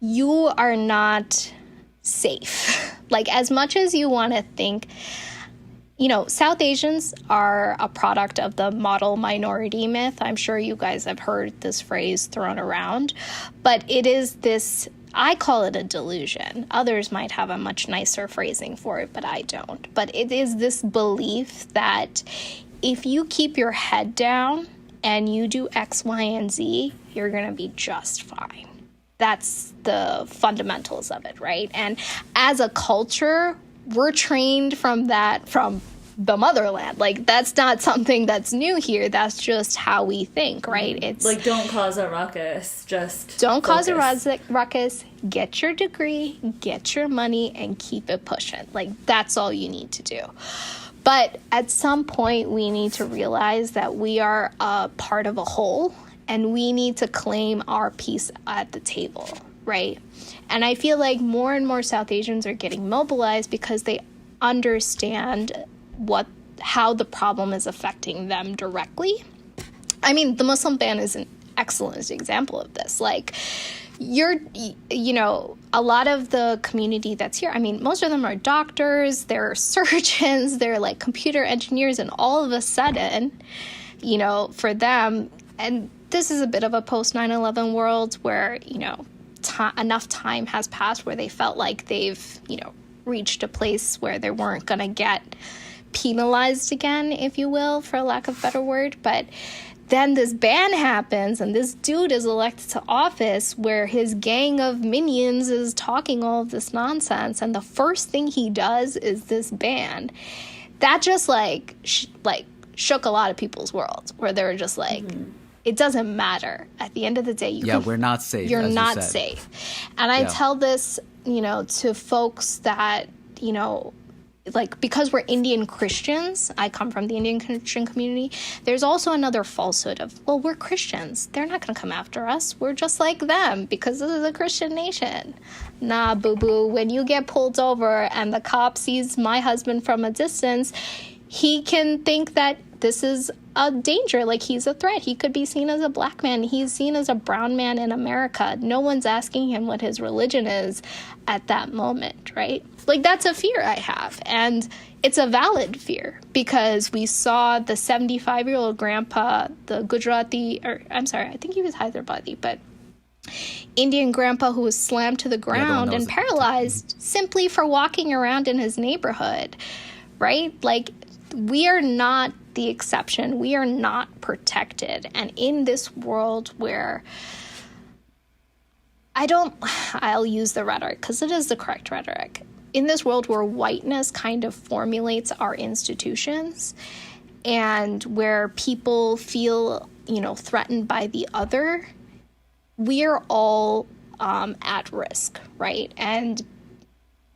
you are not safe. Like, as much as you want to think, South Asians are a product of the model minority myth. I'm sure you guys have heard this phrase thrown around, but it is this, I call it a delusion. Others might have a much nicer phrasing for it, but I don't. But it is this belief that if you keep your head down and you do X, Y, and Z, you're going to be just fine. That's the fundamentals of it, right? And as a culture, we're trained from the motherland. Like, that's not something that's new here. That's just how we think, right? It's like, don't cause a ruckus. Just don't cause a ruckus. Get your degree, get your money, and keep it pushing. Like, that's all you need to do. But at some point, we need to realize that we are a part of a whole, and we need to claim our piece at the table, right? And I feel like more and more South Asians are getting mobilized because they understand how the problem is affecting them directly. I mean, the Muslim ban is an excellent example of this. Like, a lot of the community that's here, I mean, most of them are doctors, they're surgeons, they're like computer engineers, and all of a sudden, for them, and this is a bit of a post 9/11 world where, enough time has passed where they felt like they've, reached a place where they weren't going to get penalized again, if you will, for lack of a better word. But then this ban happens and this dude is elected to office where his gang of minions is talking all of this nonsense, and the first thing he does is this ban. That just shook a lot of people's worlds, where they were just like, it doesn't matter. At the end of the day, we're not safe. You're not safe. And I tell this, to folks that, because we're Indian Christians, I come from the Indian Christian community, there's also another falsehood of, well, we're Christians. They're not going to come after us. We're just like them because this is a Christian nation. Nah, boo-boo. When you get pulled over and the cop sees my husband from a distance, he can think that this is a danger, like he's a threat. He could be seen as a black man. He's seen as a brown man in America. No one's asking him what his religion is at that moment, right? Like, that's a fear I have. And it's a valid fear because we saw the 75-year-old grandpa, the Gujarati, I think he was Hyderabadi, but Indian grandpa who was slammed to the ground and paralyzed simply for walking around in his neighborhood, right? Like, we are not the exception. We are not protected. And in this world where I'll use the rhetoric because it is the correct rhetoric. In this world where whiteness kind of formulates our institutions and where people feel, threatened by the other, we're all at risk, right? And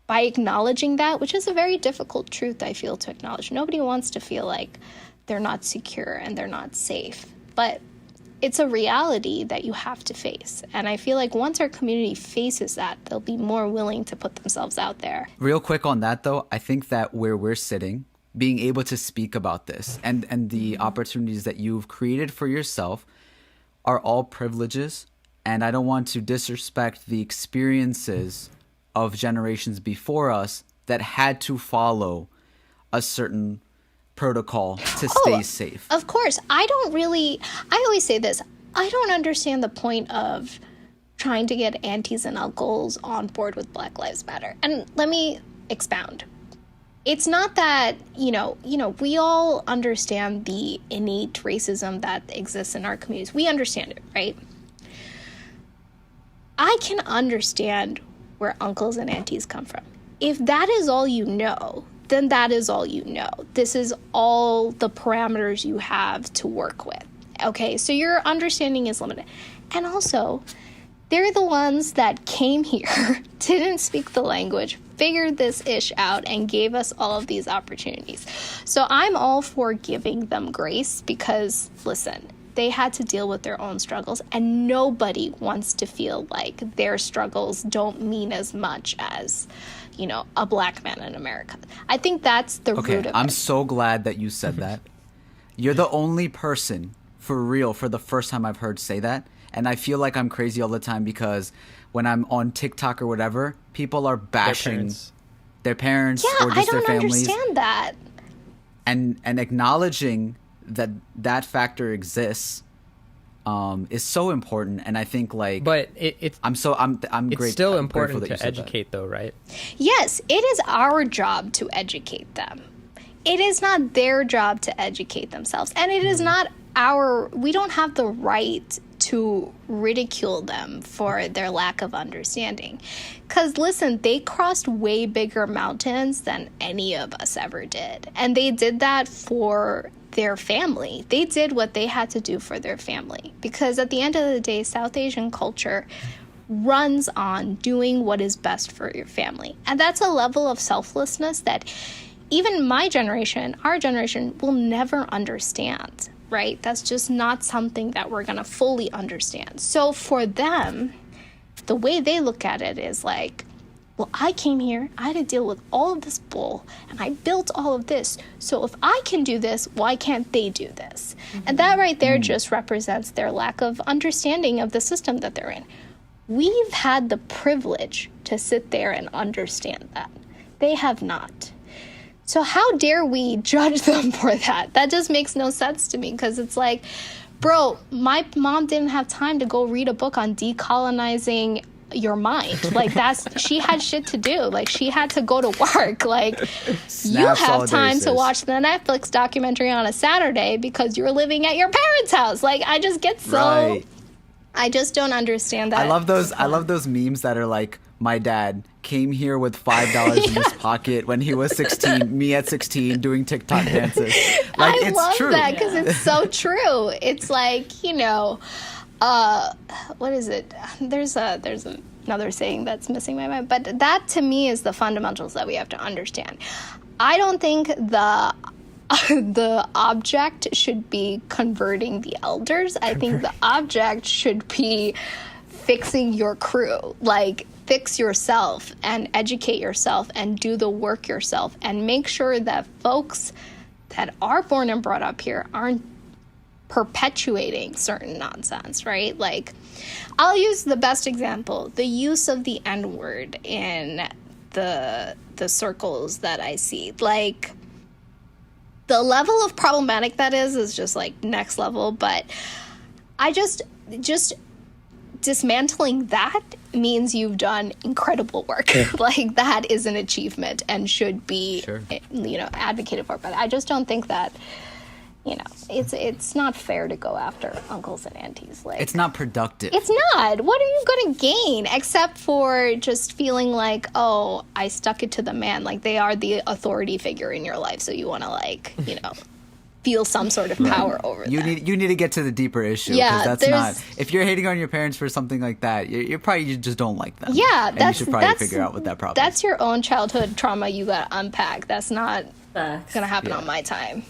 by acknowledging that, which is a very difficult truth, I feel, to acknowledge. Nobody wants to feel like they're not secure and they're not safe. But it's a reality that you have to face. And I feel like once our community faces that, they'll be more willing to put themselves out there. Real quick on that, though, I think that where we're sitting, being able to speak about this and the opportunities that you've created for yourself are all privileges. And I don't want to disrespect the experiences of generations before us that had to follow a certain protocol to stay safe. Of course. I always say this, I don't understand the point of trying to get aunties and uncles on board with Black Lives Matter. And let me expound. It's not that, we all understand the innate racism that exists in our communities. We understand it, right? I can understand where uncles and aunties come from. If that is all you know, then that is all you know. This is all the parameters you have to work with. Okay, so your understanding is limited. And also, they're the ones that came here, didn't speak the language, figured this ish out, and gave us all of these opportunities. So I'm all for giving them grace because, listen, they had to deal with their own struggles, and nobody wants to feel like their struggles don't mean as much as, a black man in America. I think that's the root of it. I'm so glad that you said that. You're the only person, for real, for the first time I've heard say that. And I feel like I'm crazy all the time because when I'm on TikTok or whatever, people are bashing their parents Yeah, or just their I don't families. understand that. And acknowledging that factor exists is so important. And I think like, But I'm it's grateful. still I'm grateful important that you to said that. educate, though, right? Yes, it is our job to educate them. It is not their job to educate themselves. And it is not we don't have the right to ridicule them for their lack of understanding. Because listen, they crossed way bigger mountains than any of us ever did. And they did that for their family. They did what they had to do for their family. Because at the end of the day, South Asian culture runs on doing what is best for your family. And that's a level of selflessness that even my generation, our generation, will never understand, right? That's just not something that we're going to fully understand. So for them, the way they look at it is like, well, I came here, I had to deal with all of this bull, and I built all of this. So if I can do this, why can't they do this? And that right there just represents their lack of understanding of the system that they're in. We've had the privilege to sit there and understand that. They have not. So how dare we judge them for that? That just makes no sense to me, because it's like, bro, my mom didn't have time to go read a book on decolonizing your mind. Like, she had shit to do. Like, she had to go to work. Like, you have time to watch the Netflix documentary on a Saturday because you're living at your parents' house. Like, I just get so... Right. I just don't understand that. I love those memes that are like, my dad came here with $5 in his pocket when he was 16, me at 16 doing TikTok dances. Like, I it's love true. that because it's so true. It's like, what is it? There's another saying that's missing my mind, but that to me is the fundamentals that we have to understand. I don't think the object should be converting the elders. I think the object should be fixing your crew. Like, fix yourself and educate yourself and do the work yourself and make sure that folks that are born and brought up here aren't perpetuating certain nonsense, right? Like, I'll use the best example, the use of the N-word in the circles that I see. Like, the level of problematic that is just like next level, but I just dismantling that means you've done incredible work. Like, that is an achievement and should be, advocated for. But I just don't think that, it's not fair to go after uncles and aunties. Like, It's not productive. it's not. What are you going to gain except for just feeling like, oh, I stuck it to the man. Like, they are the authority figure in your life. So you want to, feel some sort of power over them. You need to get to the deeper issue. Yeah, 'cause that's not. If you're hating on your parents for something like that, you probably just don't like them. Yeah, and you should probably figure out what that problem is. That's your own childhood trauma you got to unpack. That's not Facts. going to happen on my time.